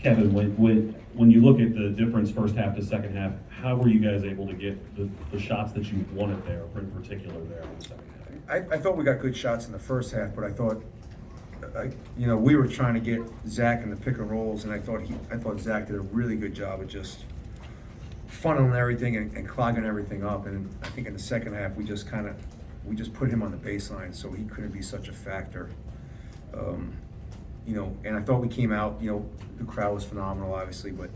Kevin, when you look at the difference first half to second half, how were you guys able to get the shots that you wanted there, in particular there in the second half? I thought we got good shots in the first half, but I thought, we were trying to get Zach in the pick and rolls, and I thought Zach did a really good job of just funneling everything and clogging everything up. And I think in the second half, we just put him on the baseline so he couldn't be such a factor. And I thought we came out, the crowd was phenomenal, obviously, but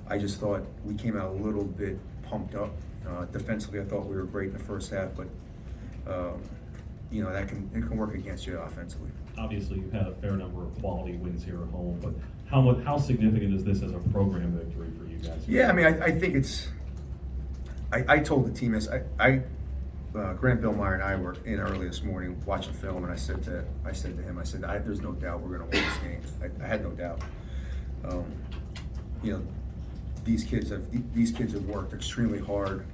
I just thought we came out a little bit pumped up. Defensively, I thought we were great in the first half, but it can work against you offensively. Obviously, you've had a fair number of quality wins here at home, but how significant is this as a program victory for you guys? Yeah, I mean, I think it's. I told the team this. Grant Billmeyer and I were in early this morning watching film, and I said to him, there's no doubt we're going to win this game. I had no doubt. These kids have worked extremely hard.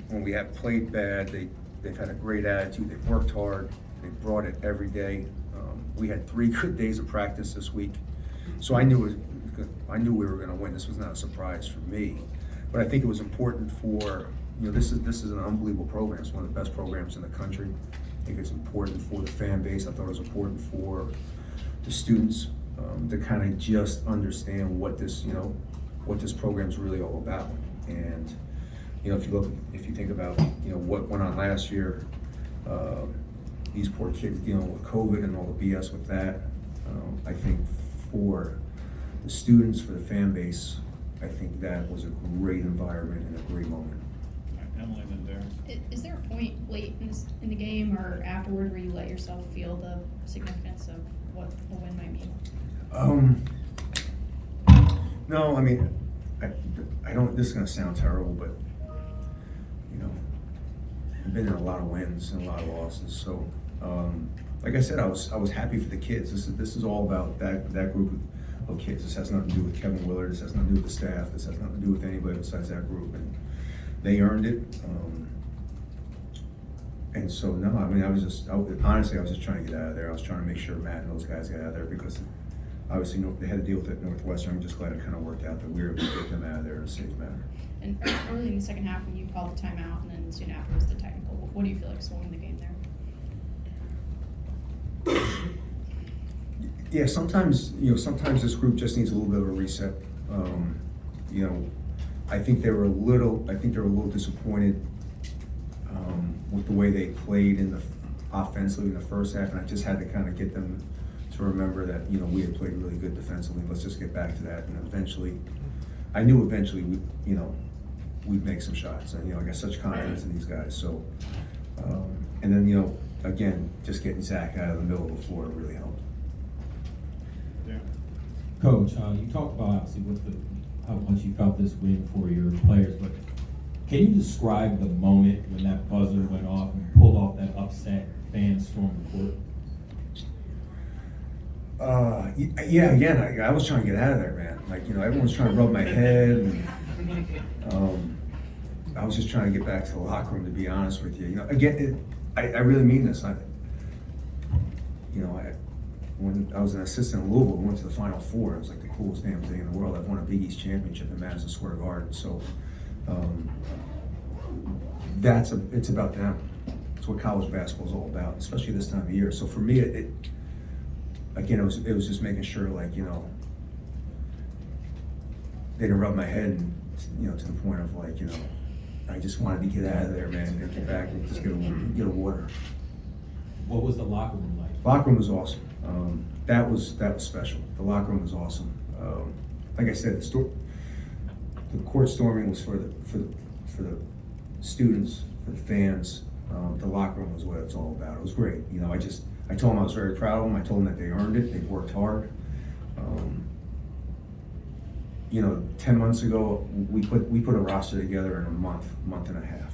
When we have played bad, they've had a great attitude. They've worked hard. They brought it every day. We had 3 good days of practice this week, so I knew we were going to win. This was not a surprise for me, but I think it was important for. This is an unbelievable program. It's one of the best programs in the country. I think it's important for the fan base. I thought it was important for the students to kind of just understand what this program is really all about. And if you think about what went on last year, these poor kids dealing with COVID and all the BS with that. I think for the students, for the fan base, I think that was a great environment and a great moment. Emily, then Darren. Is there a point late in the game or afterward where you let yourself feel the significance of what a win might mean? No, I mean, I don't. This is going to sound terrible, but I've been in a lot of wins and a lot of losses. So, like I said, I was happy for the kids. This is all about that group of kids. This has nothing to do with Kevin Willard. This has nothing to do with the staff. This has nothing to do with anybody besides that group. And they earned it. And so, no, I mean, honestly, I was just trying to get out of there. I was trying to make sure Matt and those guys got out of there because obviously they had to deal with it at Northwestern. I'm just glad it kind of worked out that we were able to get them out of there in a safe manner. And early in the second half when you called the timeout and then soon after was the technical, what do you feel like swung the game there? Yeah, sometimes this group just needs a little bit of a reset. I think they were a little disappointed with the way they played offensively in the first half, and I just had to kind of get them to remember that we had played really good defensively. Let's just get back to that, and I knew eventually we'd make some shots, and I got such confidence in these guys. So, and then again, just getting Zach out of the middle of the floor really helped. Yeah. Coach, you talked about obviously how much you felt this win for your players, but can you describe the moment when that buzzer went off and pulled off that upset fan storm the court? Yeah, again, I was trying to get out of there, man. Like, everyone's trying to rub my head. And, I was just trying to get back to the locker room, to be honest with you. Again, I really mean this. When I was an assistant in Louisville, we went to the Final Four. It was like the coolest damn thing in the world. I've won a Big East championship in Madison Square Garden. So it's about them. It's what college basketball is all about, especially this time of year. So for me, it was just making sure, like, they didn't rub my head, and, to the point of, like, I just wanted to get out of there, man, and get back and just get a water. What was the locker room like? Locker room was awesome. That was special. The locker room was awesome. Like I said, the court storming was for the students, for the fans. The locker room was what it was all about. It was great. I told them I was very proud of them. I told them that they earned it. They've worked hard. 10 months ago, we put a roster together in a month and a half,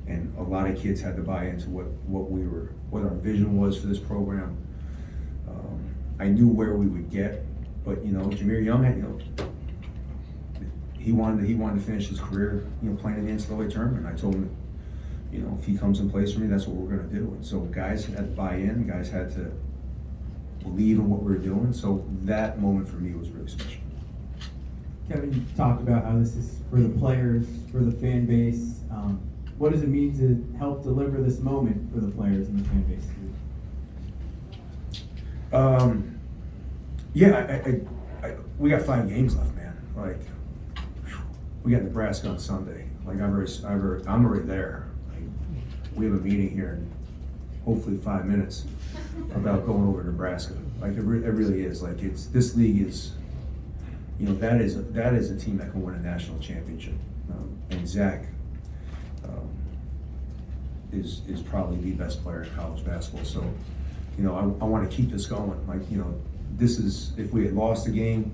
and a lot of kids had to buy into what our vision was for this program. I knew where we would get, but Jameer Young had he wanted to finish his career playing in the NCAA tournament. I told him, if he comes and plays for me, that's what we're going to do. And so guys had to buy in. Guys had to believe in what we were doing. So that moment for me was really special. Kevin, you talked about how this is for the players, for the fan base. What does it mean to help deliver this moment for the players and the fan base? We got 5 games left, man. Like, we got Nebraska on Sunday. Like, I'm already there. Like, we have a meeting here in hopefully 5 minutes about going over to Nebraska. Like, it really is. Like, this league is, that is a team that can win a national championship. And Zach is probably the best player in college basketball. So, I want to keep this going. Like, this is, if we had lost the game,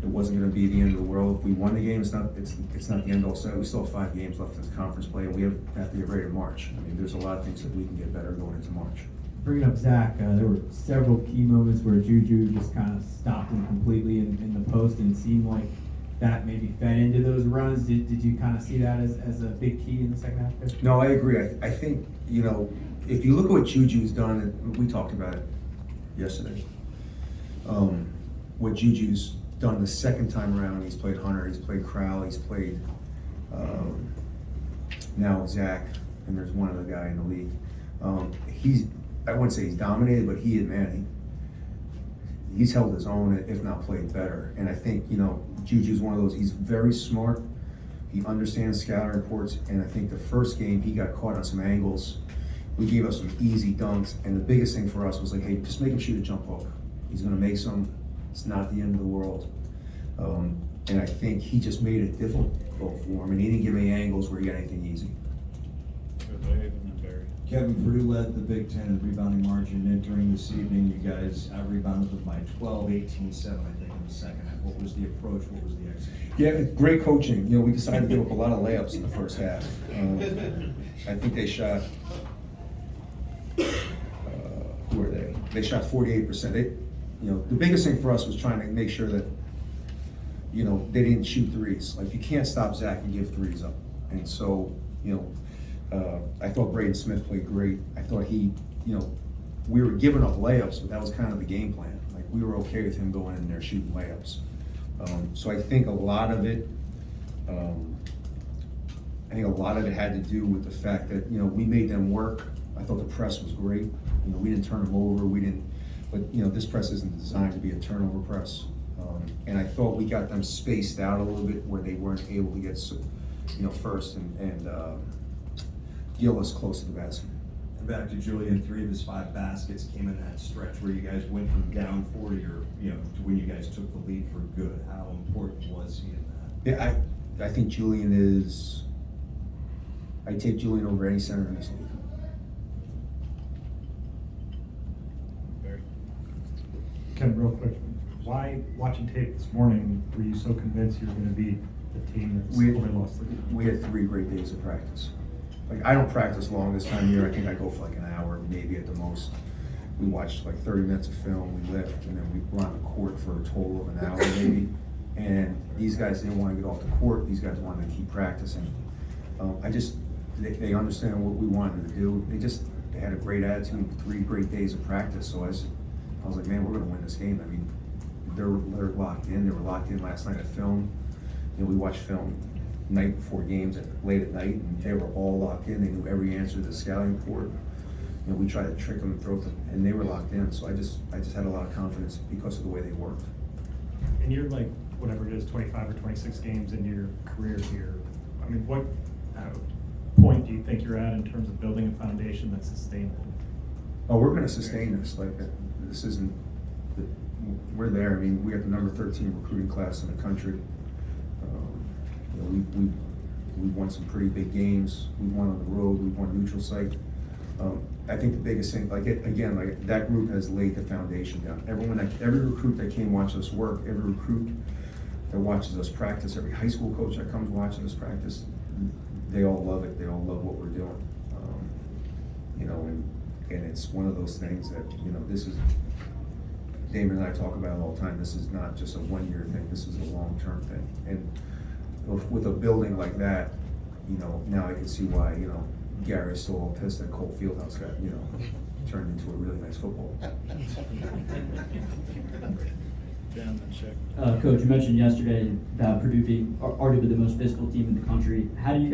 it wasn't going to be the end of the world. If we won the game, it's not the end all set. We still have 5 games left in conference play, and we have to get ready to March. I mean, there's a lot of things that we can get better going into March. Bringing up Zach, there were several key moments where Juju just kind of stopped him completely in the post, and it seemed like that maybe fed into those runs. Did you kind of see that as a big key in the second half there? No, I agree. I think, if you look at what Juju's done, and we talked about it yesterday, what Juju's done the second time around, he's played Hunter, he's played Crowell, he's played now Zach, and there's one other guy in the league. I wouldn't say he's dominated, but he's held his own, if not played better. And I think, Juju's one of those, he's very smart. He understands scouting reports, and I think the first game he got caught on some angles. We gave us some easy dunks, and the biggest thing for us was like, hey, just make him shoot a jump hook. He's gonna make some, it's not the end of the world. And I think he just made it difficult for him, and he didn't give any angles where he got anything easy. Good Dave and then Barry. Kevin, Purdue led the Big Ten in rebounding margin entering this evening. You guys out-rebounded them by 12, 18-7, I think, in the second half. What was the approach? What was the execution? Yeah, great coaching. We decided to give up a lot of layups in the first half. I think they shot, who were they? They shot 48%. The biggest thing for us was trying to make sure that, they didn't shoot threes. Like, you can't stop Zach and give threes up. And so, I thought Braden Smith played great. I thought we were giving up layups, but that was kind of the game plan. Like, we were okay with him going in there shooting layups. So I think a lot of it had to do with the fact that, we made them work. I thought the press was great. We didn't turn them over. But this press isn't designed to be a turnover press. And I thought we got them spaced out a little bit where they weren't able to get, first and deal us close to the basket. And back to Julian, 3 of his 5 baskets came in that stretch where you guys went from down 40 or, to when you guys took the lead for good. How important was he in that? Yeah, I think Julian is, I take Julian over any center in this league. Barry. Ken, real quick, why, watching tape this morning, were you so convinced you were going to be the team that's only lost the game? We had 3 great days of practice. Like, I don't practice long this time of year. I think I go for like an hour, maybe at the most. We watched like 30 minutes of film, we lift, and then we were on the court for a total of an hour maybe. And these guys didn't want to get off the court. These guys wanted to keep practicing. They understand what we wanted to do. They had a great attitude, 3 great days of practice. So I was like, man, we're going to win this game. I mean, they're locked in. They were locked in last night at film. We watched film night before games late at night, and they were all locked in. They knew every answer to the scouting report. We tried to trick them and throw them, and they were locked in. So I just had a lot of confidence because of the way they worked. And you're like, whatever it is, 25 or 26 games into your career here. I mean, what point do you think you're at in terms of building a foundation that's sustainable? Oh, we're going to sustain this. Like, this isn't. We're there. I mean, we got the number 13 recruiting class in the country. We've won some pretty big games. We've won on the road. We've won neutral site. I think the biggest thing, that group has laid the foundation down. Every recruit that came watch us work, every recruit that watches us practice, every high school coach that comes watching us practice, they all love it. They all love what we're doing. And it's one of those things that, this is, Damon and I talk about it all the time. This is not just a one-year thing. This is a long-term thing. And with a building like that, now I can see why, Gary's so pissed that Cole Fieldhouse got, turned into a really nice football. Gentlemen, check. Coach, you mentioned yesterday that Purdue being arguably the most physical team in the country. How do you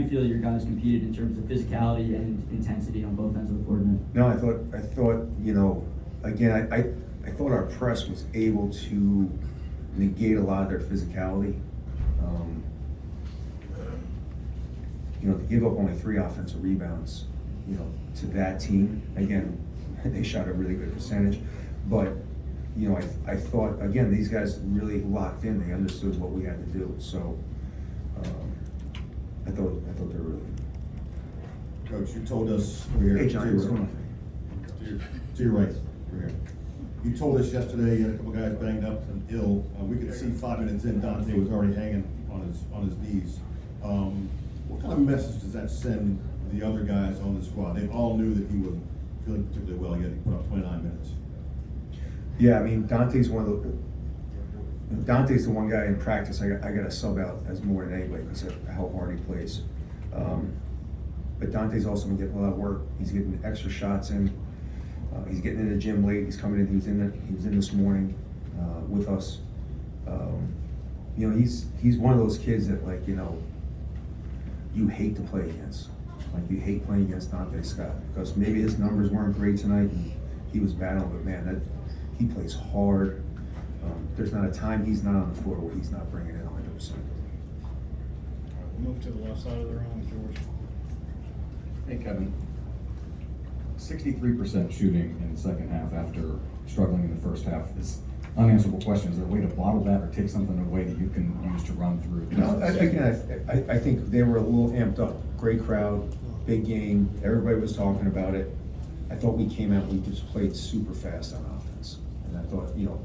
feel your guys competed in terms of physicality and intensity on both ends of the floor tonight? No, I thought, you know, again, I thought our press was able to negate a lot of their physicality. You know, to give up only 3 offensive rebounds, you know, to that team, again, they shot a really good percentage, but, you know, I thought, again, these guys really locked in, they understood what we had to do, so, I thought they were really good. Coach, you told us, we're here. Hey, Johnny, what's going on? To your right, we're here. You told us yesterday you had a couple guys banged up and ill. We could see 5 minutes in, Dante was already hanging on his knees. What kind of message does that send the other guys on the squad? They all knew that he wasn't feeling particularly well, yet he put up 29 minutes. Yeah, I mean, Dante's the one guy in practice I got to sub out as more than anybody because of how hard he plays. But Dante's also been getting a lot of work. He's getting extra shots in. He's getting in the gym late. He's coming in. He was in this morning with us. You know, he's one of those kids that, like, you know, you hate to play against. Like, you hate playing against Dante Scott because maybe his numbers weren't great tonight and he was battling, but man, he plays hard. There's not a time he's not on the floor where he's not bringing it 100%. All right, we'll move to the left side of the room, George. Hey, Kevin. 63% shooting in the second half after struggling in the first half is unanswerable question. Is there a way to bottle that or take something away that you can use to run through? No, I think they were a little amped up. Great crowd, big game. Everybody was talking about it. I thought we came out, we just played super fast on offense. And I thought, you know,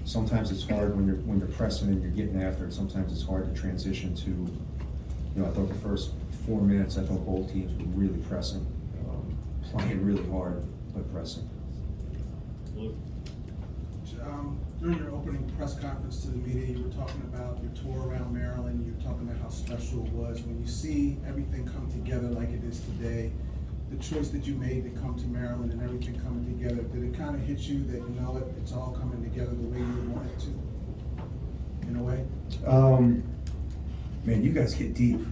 sometimes it's hard when you're pressing and you're getting after it. Sometimes it's hard to transition to, you know, I thought the first 4 minutes, I thought both teams were really pressing, playing really hard, but pressing. Luke. During your opening press conference to the media, you were talking about your tour around Maryland. You were talking about how special it was. When you see everything come together like it is today, the choice that you made to come to Maryland and everything coming together, did it kind of hit you that, you know what, it's all coming together the way you want it to, in a way? Man, you guys get deep.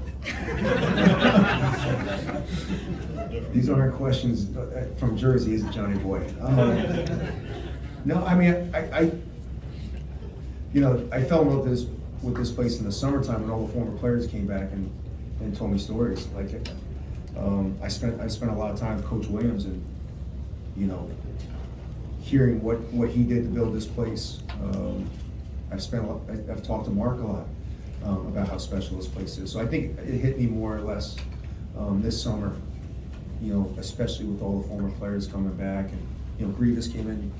These aren't questions from Jersey, is it, Johnny Boy? No, I mean, I fell in love with this place in the summertime when all the former players came back and told me stories. Like, I spent a lot of time with Coach Williams and, you know, hearing what he did to build this place. I've talked to Mark a lot about how special this place is. So I think it hit me more or less this summer, you know, especially with all the former players coming back. And, you know, Grievous came in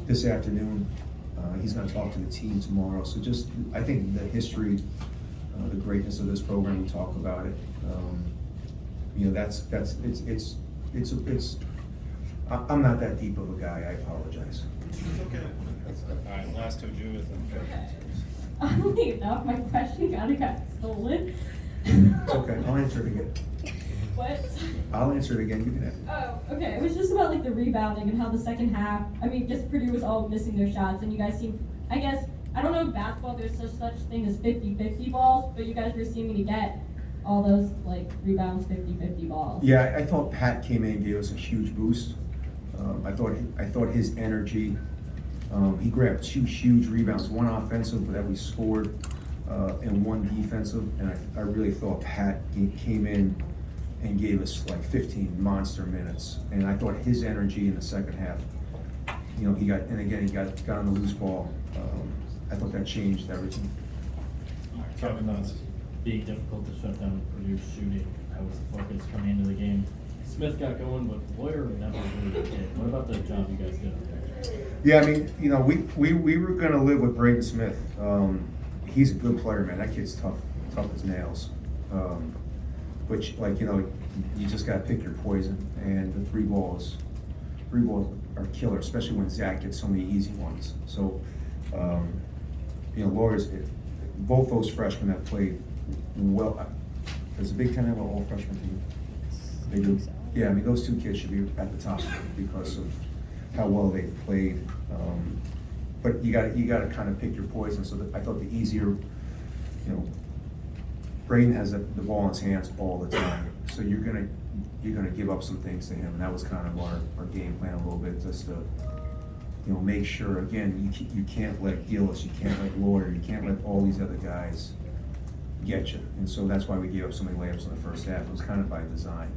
this afternoon. He's going to talk to the team tomorrow. So just, I think the history, the greatness of this program, we talk about it. You know, I'm not that deep of a guy. I apologize. Okay. All right, last two, Judith and Kevin. Oddly enough, my question kind of got stolen. It's okay. I'll answer it again. What? I'll answer it again. You can have it. Oh, okay. It was just about like the rebounding and how the second half, I mean, just Purdue was all missing their shots and you guys seemed, I guess, I don't know in basketball there's such thing as 50-50 balls, but you guys were seeming to get all those like rebounds 50-50 balls. Yeah, I thought Pat came in and gave us a huge boost. I thought his energy, he grabbed 2 huge rebounds, one offensive that we scored, and one defensive, and I really thought Pat came in and gave us like 15 monster minutes, and I thought his energy in the second half, you know, he got on the loose ball. I thought that changed everything. Kevin, that's being difficult to shut down Purdue's shooting. That was the focus coming into the game. Smith got going, but Boyer never really did. What about the job you guys did over there? Yeah, I mean, you know, we were going to live with Braden Smith. He's a good player, man. That kid's tough as nails. But, like, you know, you just got to pick your poison. And the three balls are killer, especially when Zach gets so many easy ones. So, you know, Lawyers, both those freshmen have played well. Does the Big Ten have an all-freshman team? They do. Yeah, I mean, those two kids should be at the top because of how well they've played. But you gotta kind of pick your poison, so that I thought the easier, you know, Braden has the ball in his hands all the time, so you're gonna give up some things to him, and that was kind of our game plan a little bit, just to, you know, make sure, again, you can't let Gillis, you can't let Lawyer, you can't let all these other guys get you, and so that's why we gave up so many layups in the first half. It was kind of by design.